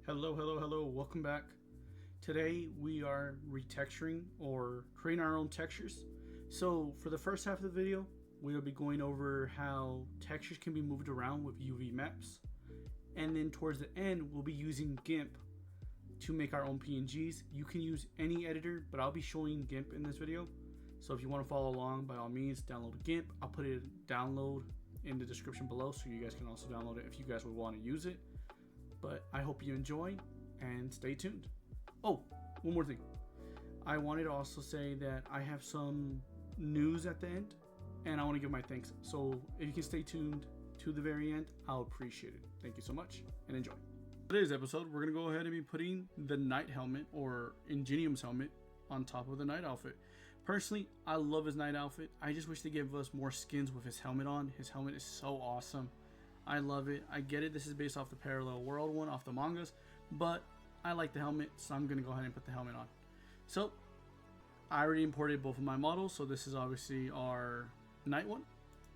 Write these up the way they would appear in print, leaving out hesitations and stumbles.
Hello, welcome back. Today we are retexturing or creating our own textures. So for the first half of the video, we'll be going over how textures can be moved around with UV maps. And then towards the end, we'll be using GIMP to make our own PNGs. You can use any editor, but I'll be showing GIMP in this video. So if you want to follow along, by all means, download GIMP. I'll put it download in the description below so you guys can also download it if you guys would want to use it. But I hope you enjoy and stay tuned. Oh, one more thing. I wanted to also say that I have some news at the end and I want to give my thanks. So if you can stay tuned to the very end, I'll appreciate it. Thank you so much and enjoy. Today's episode, we're going to go ahead and be putting the Knight helmet or Ingenium's helmet on top of the Knight outfit. Personally, I love his Knight outfit. I just wish they gave us more skins with his helmet on. His helmet is so awesome. I love it. I get it. This is based off the Parallel World one, off the mangas, but I like the helmet, so I'm going to go ahead and put the helmet on. So, I already imported both of my models, so this is obviously our Knight one,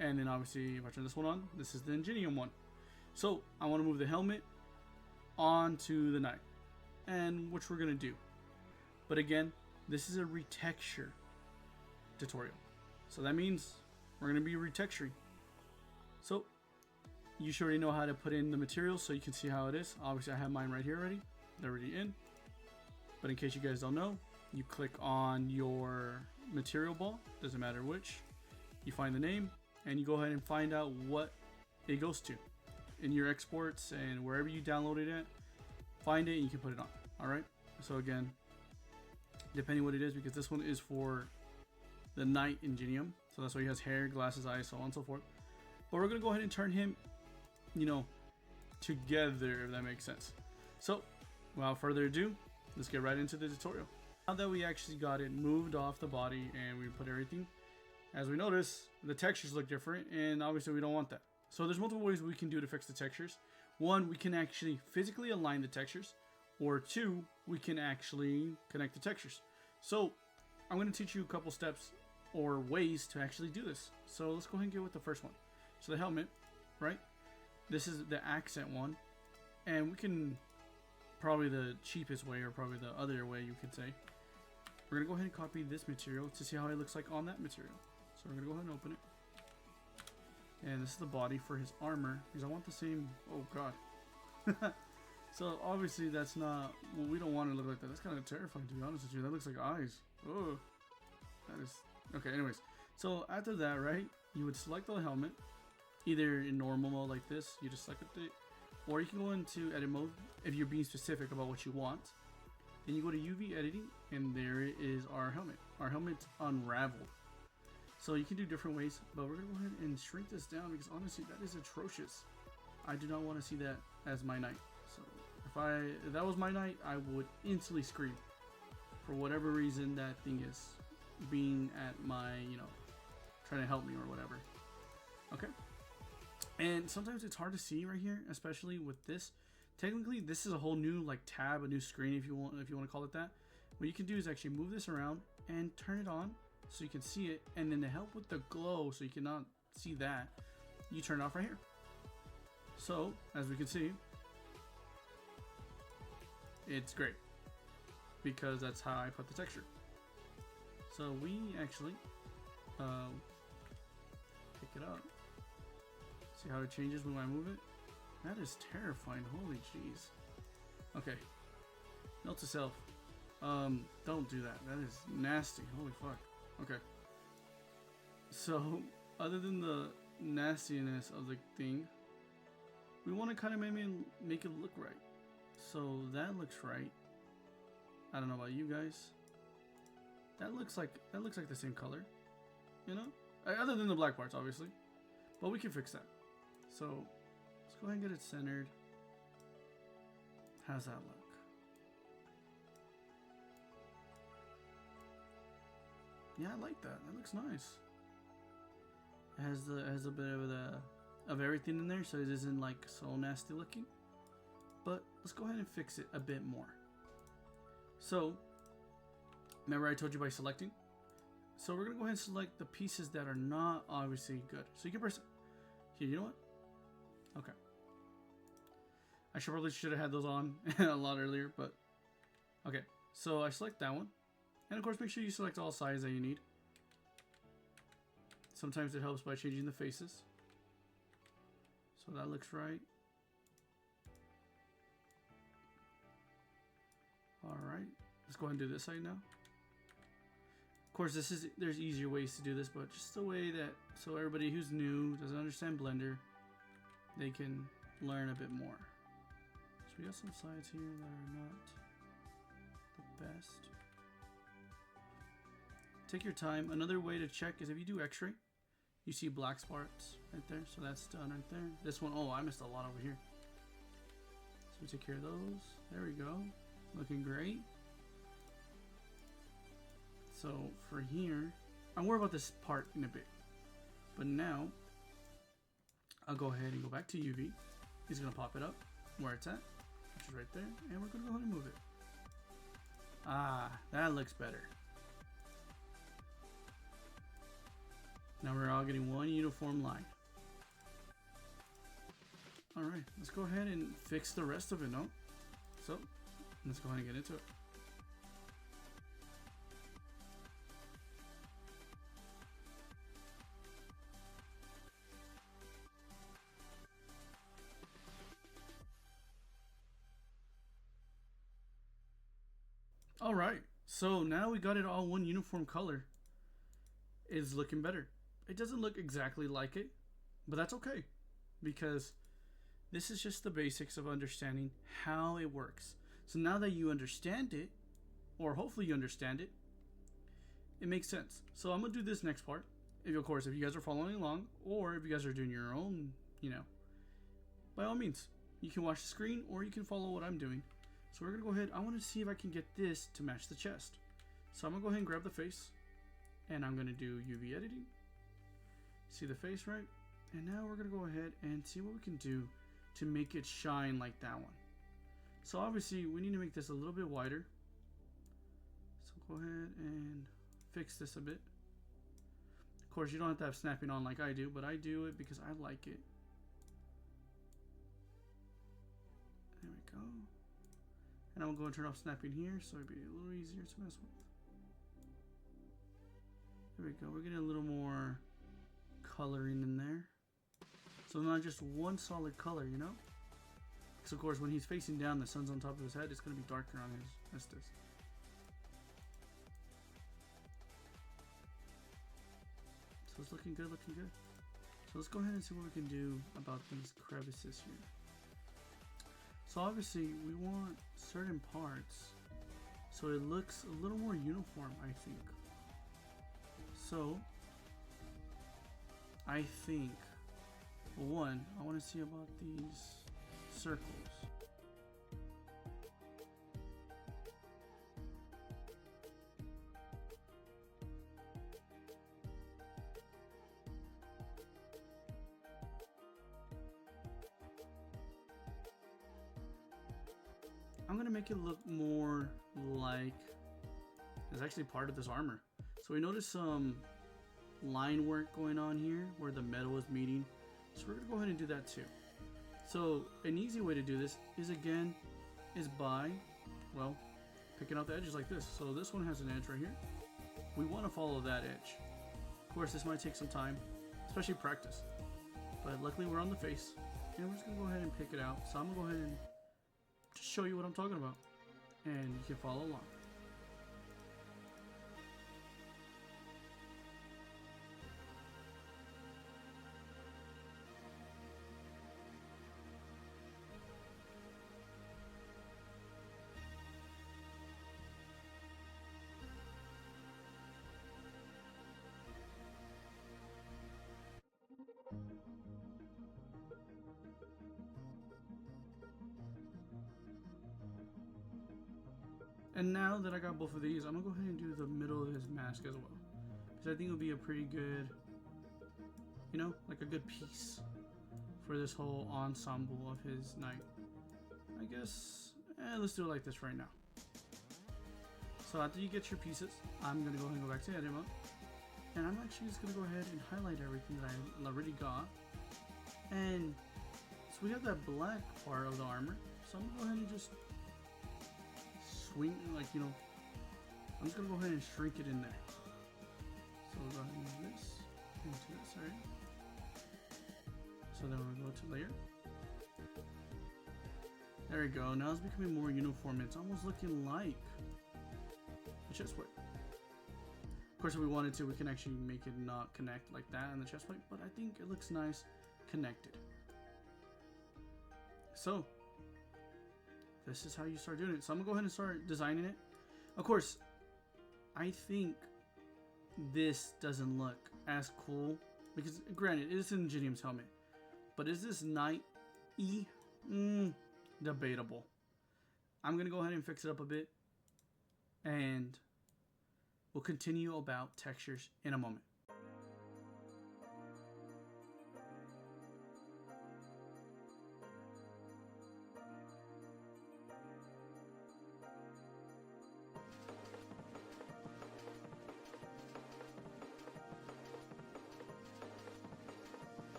and then obviously if I turn this one on, this is the Ingenium one. So, I want to move the helmet onto the Knight, and which we're going to do. But again, this is a retexture tutorial, so that means we're going to be retexturing. So, you should already know how to put in the materials so you can see how it is. Obviously I have mine right here already. They're already in. But in case you guys don't know, you click on your material ball, doesn't matter which. You find the name and you go ahead and find out what it goes to. In your exports and wherever you downloaded it, find it and you can put it on. Alright? So again, depending what it is, because this one is for the Knight Ingenium. So that's why he has hair, glasses, eyes, so on and so forth. But we're going to go ahead and turn him, together, if that makes sense. So, without further ado, let's get right into the tutorial. Now that we actually got it moved off the body and we put everything, as we notice, the textures look different, and obviously we don't want that. So there's multiple ways we can do to fix the textures. One, we can actually physically align the textures, or two, we can actually connect the textures. So, I'm going to teach you a couple steps or ways to actually do this. So let's go ahead and get with the first one. So the helmet, right? This is the accent one, and we can probably the cheapest way, or probably the other way you could say. We're gonna go ahead and copy this material to see how it looks like on that material. So we're gonna go ahead and open it, and this is the body for his armor because I want the same. Oh god. So obviously that's not. Well, we don't want it to look like that. That's kind of terrifying, to be honest with you. That looks like eyes. Oh, that is okay. Anyways, so after that, right? You would select the helmet. Either in normal mode like this, you just select it, or you can go into edit mode if you're being specific about what you want. Then you go to UV editing, and there is our helmet. Our helmet's unraveled. So you can do different ways, but we're gonna go ahead and shrink this down because honestly, that is atrocious. I do not want to see that as my Knight. So if that was my Knight, I would instantly scream. For whatever reason that thing is being at my, trying to help me or whatever. Okay. And sometimes it's hard to see right here, especially with this. Technically, this is a whole new tab, a new screen if you want to call it that. What you can do is actually move this around and turn it on so you can see it, and then to help with the glow so you cannot see that, you turn it off right here. So, as we can see, it's great because that's how I put the texture. So we actually pick it up. See how it changes when I move it? That is terrifying. Holy jeez. Okay. Note to self. Don't do that. That is nasty. Holy fuck. Okay. So, other than the nastiness of the thing, we want to kind of maybe make it look right. So that looks right. I don't know about you guys. That looks like the same color. Other than the black parts, obviously. But we can fix that. So, let's go ahead and get it centered. How's that look? Yeah, I like that. That looks nice. It has a bit of everything in there, so it isn't so nasty looking. But let's go ahead and fix it a bit more. So, remember I told you by selecting? So we're gonna go ahead and select the pieces that are not obviously good. So you can press here. You know what? Okay. I should have had those on a lot earlier, but okay. So I select that one, and of course make sure you select all sides that you need. Sometimes it helps by changing the faces. So that looks right. Alright, let's go ahead and do this side now. Of course, there's easier ways to do this, but just the way that, so everybody who's new, doesn't understand Blender, they can learn a bit more. So we got some sides here that are not the best. Take your time. Another way to check is if you do X-ray, you see black spots right there, so that's done right there. This one, oh, I missed a lot over here. So we take care of those. There we go. Looking great. So for here, I'll worry about this part in a bit. But now, I'll go ahead and go back to UV. He's gonna pop it up where it's at, which is right there, and we're gonna go ahead and move it. Ah, that looks better. Now we're all getting one uniform line. Alright, let's go ahead and fix the rest of it, no? So, let's go ahead and get into it. Alright, so now we got it all one uniform color. It's looking better. It doesn't look exactly like it, but that's okay, because this is just the basics of understanding how it works. So now that you understand it, or hopefully you understand it, it makes sense. So I'm gonna do this next part. Of course, if you guys are following along, or if you guys are doing your own, by all means, you can watch the screen or you can follow what I'm doing. So we're gonna go ahead. I want to see if I can get this to match the chest. So I'm gonna go ahead and grab the face, and I'm gonna do UV editing. See the face, right? And now we're gonna go ahead and see what we can do to make it shine like that one. So obviously we need to make this a little bit wider. So go ahead and fix this a bit. Of course, you don't have to have snapping on like I do, but I do it because I like it. There we go. And I'm gonna go and turn off snapping here so it'd be a little easier to mess with. There we go. We're getting a little more coloring in there. So not just one solid color, Because of course when he's facing down, the sun's on top of his head, it's going to be darker on his Estes. So it's looking good, looking good. So let's go ahead and see what we can do about these crevices here. So obviously we want certain parts so it looks a little more uniform, I think. So I think, well, one, I want to see about these circles. I'm going to make it look more like it's actually part of this armor. So we notice some line work going on here where the metal is meeting. So we're going to go ahead and do that too. So an easy way to do this is by, well, picking out the edges like this. So this one has an edge right here. We want to follow that edge. Of course, this might take some time, especially practice. But luckily we're on the face, and we're just going to go ahead and pick it out. So I'm going to go ahead and just show you what I'm talking about, and you can follow along. And now that I got both of these, I'm gonna go ahead and do the middle of his mask as well, because I think it'll be a pretty good, like a good piece for this whole ensemble of his knight. I guess, let's do it like this right now. So after you get your pieces, I'm gonna go ahead and go back to edit mode, and I'm actually just gonna go ahead and highlight everything that I already got, and So we have that black part of the armor. So I'm gonna go ahead and just swing, like, you know, I'm just gonna go ahead and shrink it in there. So we'll go ahead and move this into this, alright? So then we'll go to layer. There we go. Now it's becoming more uniform. It's almost looking like a chest plate. Of course, if we wanted to, we can actually make it not connect like that in the chest plate, but I think it looks nice connected. So this is how you start doing it. So I'm gonna go ahead and start designing it. Of course, I think this doesn't look as cool because, granted, it is an Ingenium's helmet, but is this Knight E? Debatable. I'm gonna go ahead and fix it up a bit, and we'll continue about textures in a moment.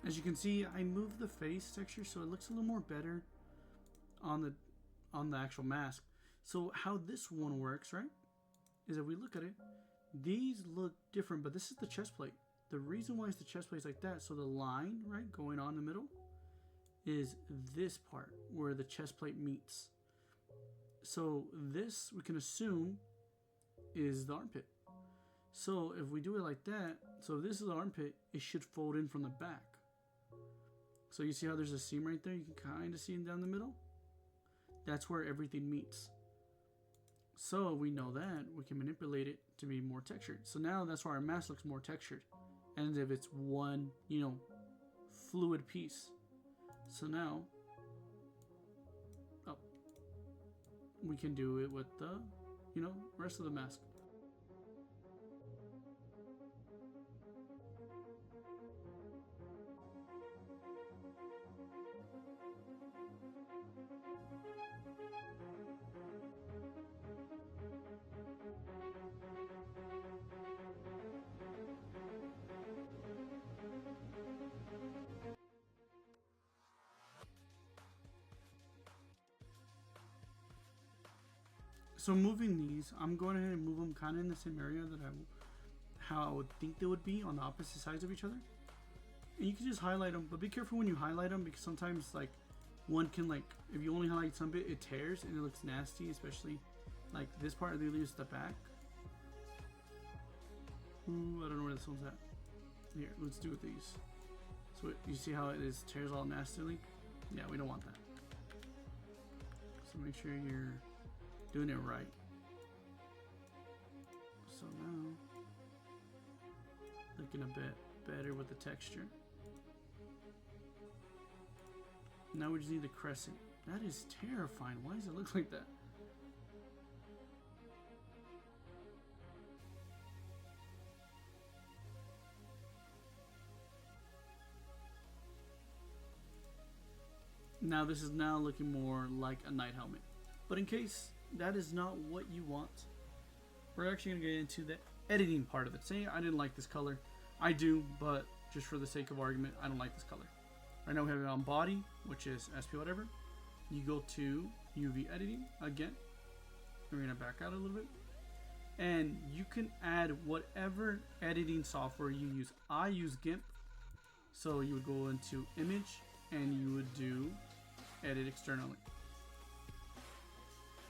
As you can see, I moved the face texture so it looks a little more better on the actual mask. So how this one works, right, is if we look at it, these look different, but this is the chest plate. The reason why it's the chest plate is like that, so the line, right, going on in the middle is this part where the chest plate meets. So this, we can assume, is the armpit. So if we do it like that, so if this is the armpit, it should fold in from the back. So you see how there's a seam right there? You can kind of see it down the middle. That's where everything meets. So we know that we can manipulate it to be more textured. So now that's why our mask looks more textured. And if it's one, you know, fluid piece. So now, we can do it with the, you know, rest of the mask. So moving these, I'm going ahead and move them kind of in the same area that how I would think they would be on the opposite sides of each other. And you can just highlight them, but be careful when you highlight them because sometimes like one can like, if you only highlight some bit, it tears and it looks nasty, especially like this part really is the back. Ooh, I don't know where this one's at. Here, let's do with these. So you see how it is tears all nastily? Yeah, we don't want that. So make sure you're doing it right. So now, looking a bit better with the texture. Now we just need the crescent. That is terrifying. Why does it look like that? Now this is now looking more like a knight helmet. But in case that is not what you want, we're actually going to get into the editing part of it. Say I didn't like this color. I do, but just for the sake of argument, I don't like this color. Right now we have it on body, which is SP whatever. You go to UV editing again. We're going to back out a little bit. And you can add whatever editing software you use. I use GIMP. So you would go into image and you would do edit externally.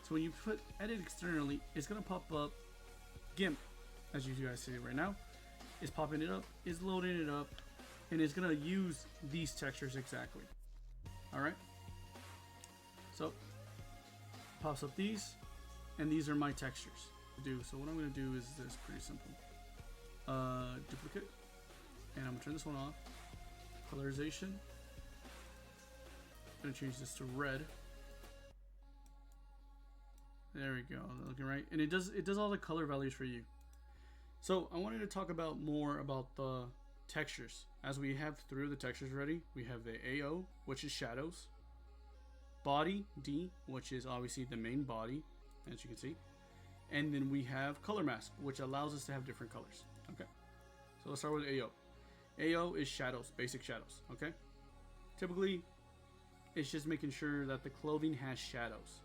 So when you put edit externally, it's going to pop up GIMP, as you guys see right now. It's popping it up, it's loading it up, and it's going to use these textures exactly. Alright? So, pops up these, and these are my textures to do. So what I'm going to do is this, pretty simple. Duplicate, and I'm going to turn this one off. Colorization. I'm going to change this to red. There we go, looking right, and it does all the color values for you. So I wanted to talk about more about the textures. As we have three of the textures ready, we have the AO, which is shadows, body D, which is obviously the main body, as you can see, and then we have color mask, which allows us to have different colors. Okay, so let's start with AO. AO is shadows, basic shadows. Okay, typically it's just making sure that the clothing has shadows,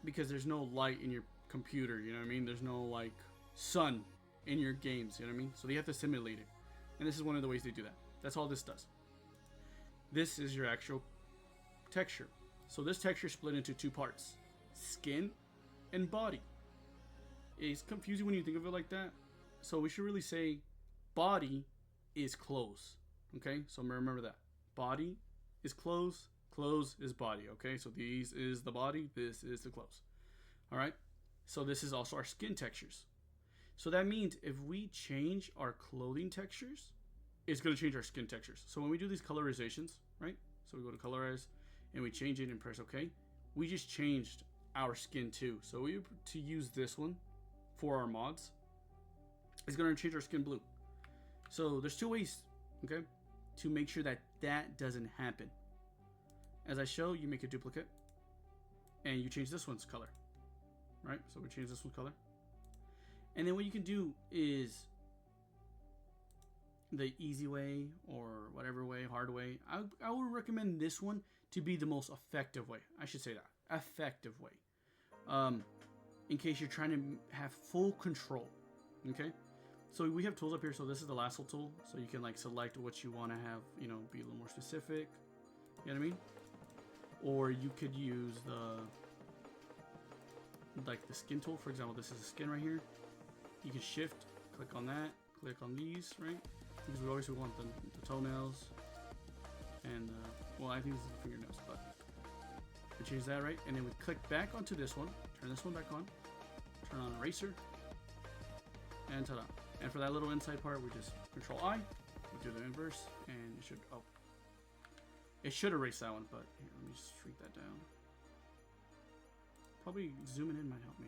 because there's no light in your computer, you know what I mean? There's no like sun in your games, you know what I mean? So they have to simulate it. And this is one of the ways they do that. That's all this does. This is your actual texture. So this texture is split into two parts, skin and body. It's confusing when you think of it like that. So we should really say body is clothes. Okay, so remember that. Body is clothes, clothes is body. Okay, so these is the body, this is the clothes. Alright, so this is also our skin textures. So that means if we change our clothing textures, it's going to change our skin textures. So when we do these colorizations, right? So we go to colorize and we change it and press OK. We just changed our skin too. So we to use this one for our mods, it's going to change our skin blue. So there's two ways, okay, to make sure that that doesn't happen. As I show, you make a duplicate and you change this one's color, right? So we change this one's color. And then what you can do is the easy way or whatever way, hard way. I would recommend this one to be the most effective way. I should say that. Effective way. In case you're trying to have full control. Okay? So we have tools up here. So this is the lasso tool. So you can like select what you want to have, you know, be a little more specific. You know what I mean? Or you could use the skin tool. For example, this is a skin right here. You can shift, click on that, click on these, right? Because we always want the toenails and well, I think this is the fingernails, but we change that, right? And then we click back onto this one, turn this one back on, turn on eraser, and ta-da. And for that little inside part, we just Control I, we do the inverse, and it should erase that one, but here, let me just shrink that down. Probably zooming in might help me.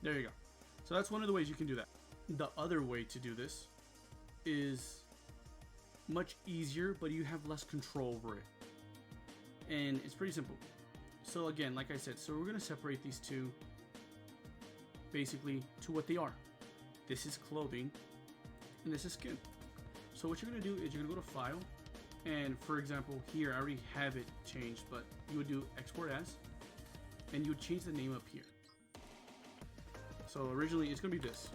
There you go. So that's one of the ways you can do that. The other way to do this is much easier, but you have less control over it. And it's pretty simple. So again, like I said, so we're going to separate these two basically to what they are. This is clothing and this is skin. So what you're going to do is you're going to go to File, And for example, here I already have it changed, but you would do export as, and you would change the name up here. So originally it's gonna be this.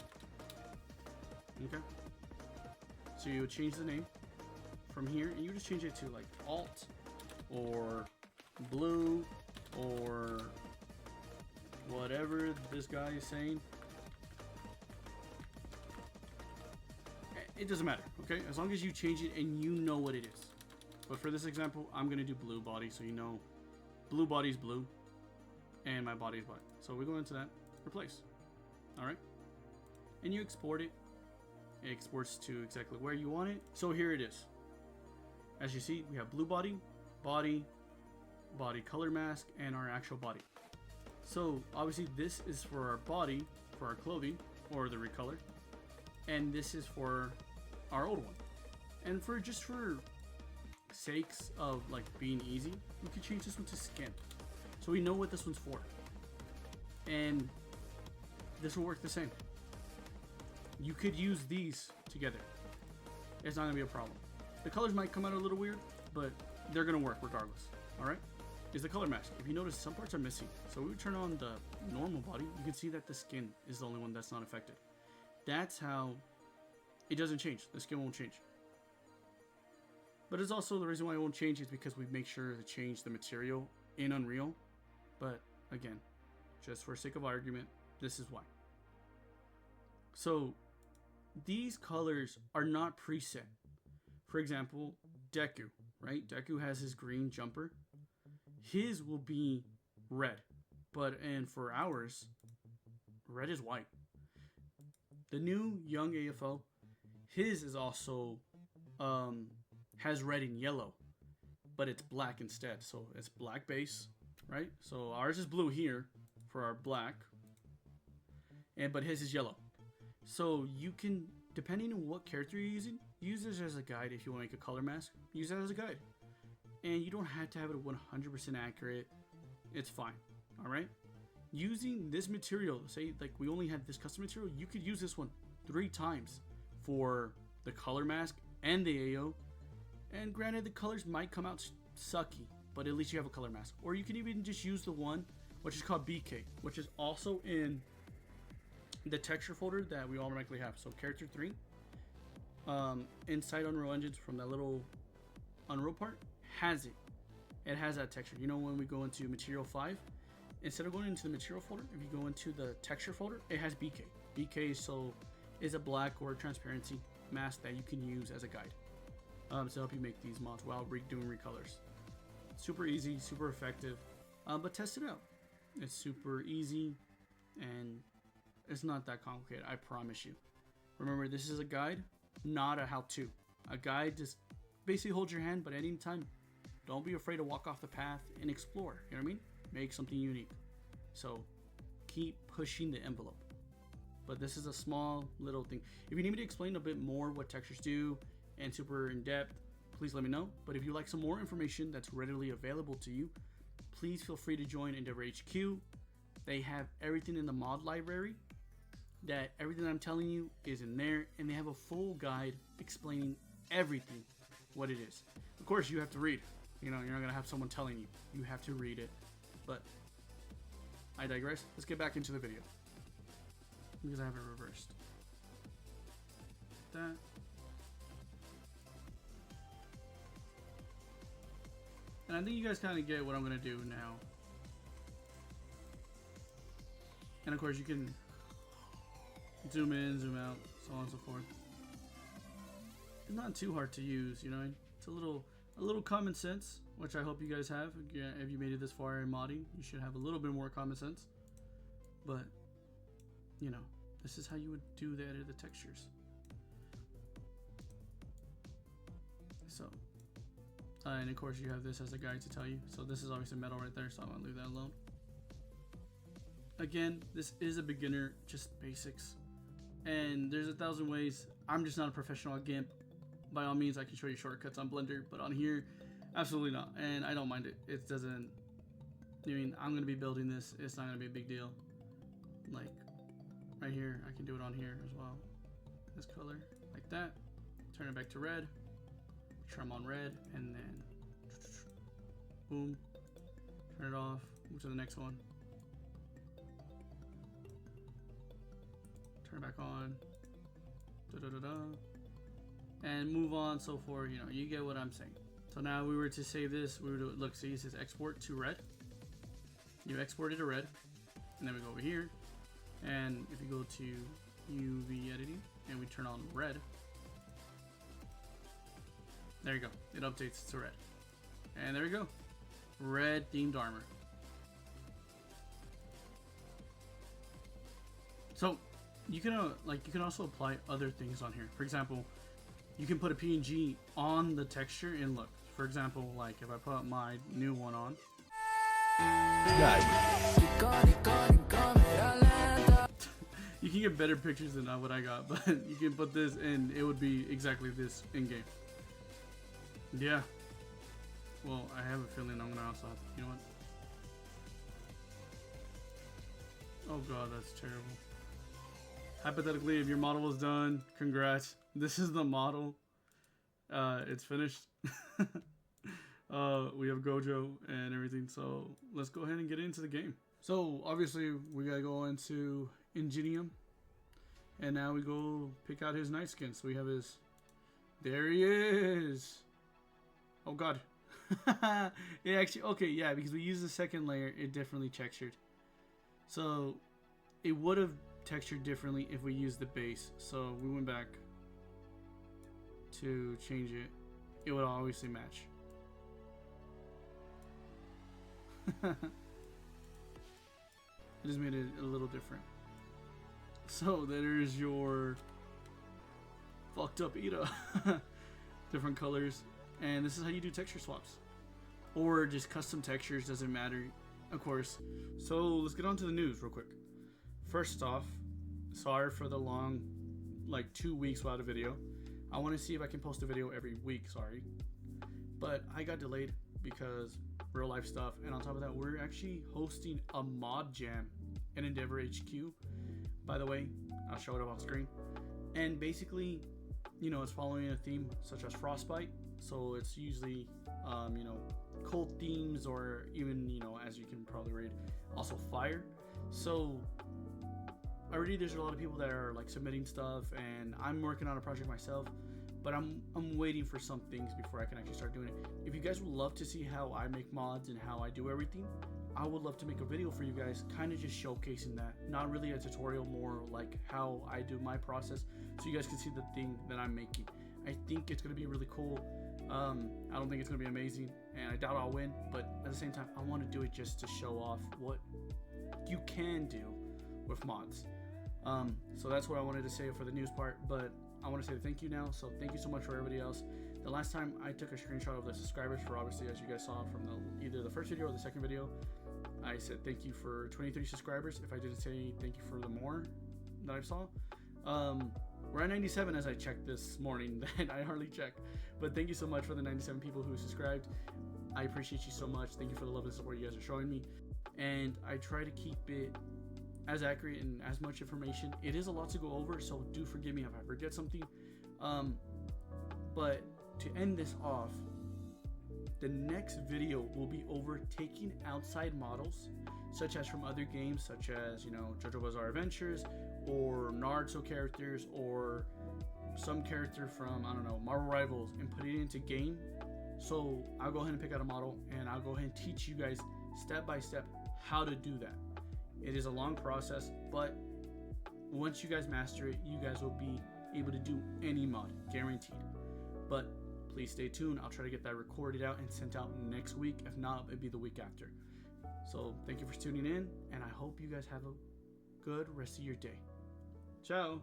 Okay. So you would change the name from here, and you just change it to like alt or blue or whatever this guy is saying. It doesn't matter, okay? As long as you change it and you know what it is. But for this example, I'm gonna do blue body, so you know blue body is blue and my body is black. So we go into that, replace. All right, and you export it. It exports to exactly where you want it. So here it is. As you see, we have blue body, body, body color mask, and our actual body. So obviously this is for our body, for our clothing, or the recolor, and this is for our old one. And for just for sakes of like being easy, we could change this one to skin, so we know what this one's for, and this will work the same. You could use these together. It's not gonna be a problem. The colors might come out a little weird, but they're gonna work regardless. All right. Is the color mask. If you notice, some parts are missing. So we would turn on the normal body. You can see that the skin is the only one that's not affected. That's how it doesn't change. The skin won't change. But it's also the reason why it won't change is because we make sure to change the material in Unreal. But again, just for sake of argument, this is why. So these colors are not preset. For example, Deku, right? Deku has his green jumper. His will be red, and for ours, red is white. The new young AFO, his is also has red and yellow, but it's black instead. So it's black base, right? So ours is blue here for our black, but his is yellow. So you can, depending on what character you're using, use this as a guide. If you want to make a color mask, use that as a guide. And you don't have to have it 100% accurate. It's fine. All right. Using this material, say like we only had this custom material, you could use this one 3 times for the color mask and the AO. And granted, the colors might come out sucky, but at least you have a color mask. Or you can even just use the one which is called BK, which is also in the texture folder that we automatically have. So character 3, inside Unreal Engines, from that little Unreal part, has it. It has that texture. You know, when we go into Material 5, instead of going into the Material folder, if you go into the texture folder, it has BK. BK is a black or transparency mask that you can use as a guide to help you make these mods while doing recolors. Super easy, super effective, but test it out. It's super easy and it's not that complicated, I promise you. Remember, this is a guide, not a how-to. A guide just basically holds your hand, but at any time, don't be afraid to walk off the path and explore. You know what I mean? Make something unique. So keep pushing the envelope. But this is a small little thing. If you need me to explain a bit more what textures do and super in depth, please let me know. But if you like some more information that's readily available to you, please feel free to join Endeavor HQ. They have everything in the mod library. That everything I'm telling you is in there, and they have a full guide explaining everything, what it is. Of course, you have to read. You know, you're not gonna have someone telling you. You have to read it. But I digress. Let's get back into the video because I have it reversed. That. And I think you guys kind of get what I'm gonna do now. And of course, you can zoom in, zoom out, so on and so forth. It's not too hard to use, you know. It's a little common sense, which I hope you guys have. If you made it this far in modding, you should have a little bit more common sense. But you know, this is how you would do the edit the textures. So, and of course you have this as a guide to tell you. So this is obviously metal right there, so I'm gonna leave that alone. Again, this is a beginner, just basics. And there's 1,000 ways. I'm just not a professional at GIMP. By all means, I can show you shortcuts on Blender, but on here, absolutely not. And I don't mind it. It doesn't, I mean, I'm going to be building this. It's not going to be a big deal. Like, right here, I can do it on here as well. This color, like that. Turn it back to red. turn them on red, and then boom, turn it off, move to the next one, turn it back on, and move on, so forth. You know, you get what I'm saying. So now we were to save this, we were to look, see, it says export to red. You export it to red, and then we go over here, and if you go to UV editing and we turn on red, there you go, it updates to red, and there you go, red themed armor. So you can also apply other things on here. For example, you can put a PNG on the texture and look. For example, like if I put my new one on, you can get better pictures than what I got, but you can put this and it would be exactly this in game. Yeah. Well, I have a feeling I'm gonna also have to, you know what? Oh god, that's terrible. Hypothetically, if your model was done, congrats. This is the model. It's finished. We have Gojo and everything, so let's go ahead and get into the game. So obviously we gotta go into Ingenium, and now we go pick out his night skin. So we have his, there he is. Oh god. It actually, okay, yeah, because we used the second layer, it definitely textured. So it would have textured differently if we used the base. So we went back to change it. It would obviously match. It just made it a little different. So there's your fucked up Ida. Different colors. And this is how you do texture swaps. Or just custom textures, doesn't matter, of course. So let's get on to the news real quick. First off, sorry for the long, like 2 weeks without a video. I want to see if I can post a video every week, sorry. But I got delayed because real life stuff. And on top of that, we're actually hosting a mod jam in Endeavor HQ. By the way, I'll show it up on screen. And basically, you know, it's following a theme such as Frostbite. So it's usually, you know, cold themes, or even, you know, as you can probably read, also fire. So already there's a lot of people that are like submitting stuff, and I'm working on a project myself, but I'm waiting for some things before I can actually start doing it. If you guys would love to see how I make mods and how I do everything, I would love to make a video for you guys, kind of just showcasing that. Not really a tutorial, more like how I do my process, so you guys can see the thing that I'm making. I think it's going to be really cool. I don't think it's going to be amazing, and I doubt I'll win, but at the same time, I want to do it just to show off what you can do with mods. So that's what I wanted to say for the news part, but I want to say thank you now. So thank you so much for everybody else. The last time I took a screenshot of the subscribers for, obviously, as you guys saw from either the first video or the second video, I said thank you for 23 subscribers. If I didn't say thank you for the more that I saw, we're at 97 as I checked this morning. That I hardly check, but thank you so much for the 97 people who subscribed. I appreciate you so much. Thank you for the love and support you guys are showing me, and I try to keep it as accurate and as much information. It is a lot to go over, so do forgive me if I forget something. But to end this off, the next video will be over taking outside models, such as from other games, such as, you know, JoJo Bizarre Adventures, or Naruto characters, or some character from, I don't know, Marvel Rivals, and put it into game. So I'll go ahead and pick out a model, and I'll go ahead and teach you guys step by step how to do that. It is a long process, but once you guys master it, you guys will be able to do any mod, guaranteed. But please stay tuned. I'll try to get that recorded out and sent out next week. If not, it'll be the week after. So thank you for tuning in, and I hope you guys have a good rest of your day. Ciao.